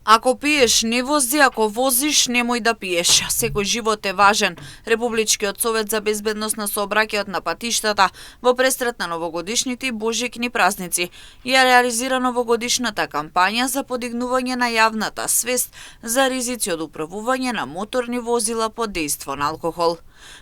Ако пиеш, не вози, ако возиш, немој да пиеш. Секој живот е важен. Републичкиот совет за безбедност на сообраќајот на патиштата во престрет на новогодишните и божикни празници ја реализира новогодишната кампања за подигнување на јавната свест за ризици од управување на моторни возила под дејство на алкохол.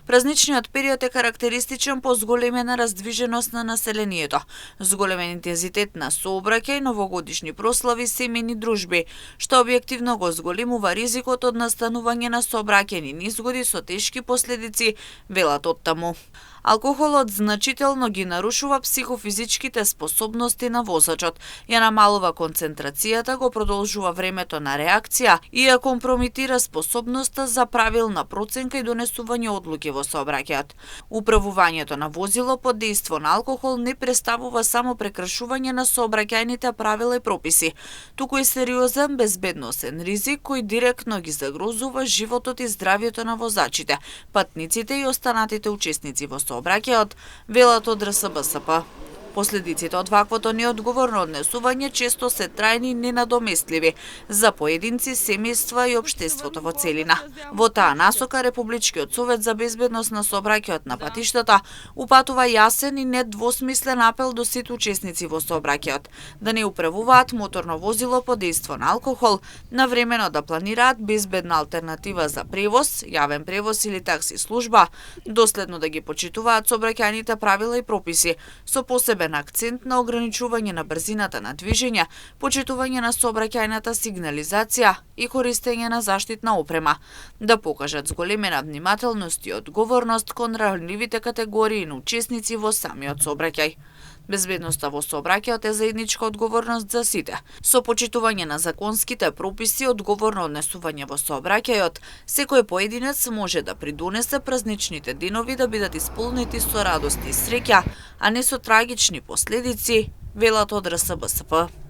Празничниот период е карактеристичен по зголемена раздвиженост на населението, зголемен интензитет на сообраќај, новогодишни прослави, семејни дружби, што објективно го зголемува ризикот од настанување на сообраќајни незгоди со тешки последици, велат оттаму. Алкохолот значително ги нарушува психофизичките способности на возачот, ја намалува концентрацијата, го продолжува времето на реакција и ја компромитира способноста за правилна проценка и донесување одлуки во сообраќајот. Управувањето на возило под дејство на алкохол не представува само прекршување на сообраќајните правила и прописи, туку и сериозен безбедносен ризик кој директно ги загрозува животот и здравјето на возачите, патниците и останатите учесници во сообраќајот, велат од РСБСП. Последиците од ваквото неодговорно однесување често се трајни и ненадоместливи за поединци, семејства и општеството во целина. Во таа насока Републичкиот совет за безбедност на сообраќајот на патиштата упатува јасен и недвосмислен апел до сите учесници во сообраќајот да не управуваат моторно возило под дејство на алкохол, навремено да планираат безбедна алтернатива за превоз, јавен превоз или такси служба, доследно да ги почитуваат сообраќајните правила и прописи, со посебен акцент на ограничување на брзината на движење, почитување на сообраќајната сигнализација и користење на заштитна опрема, да покажат зголемена внимателност и одговорност кон ранливите категории на учесници во самиот сообраќај. Безбедноста во сообраќајот е заедничка одговорност за сите. Со почитување на законските прописи, одговорно однесување во сообраќајот, секој поединец може да придонесе празничните денови да бидат исполнети со радост и среќа, а не со трагични последици, велат од РСБСП.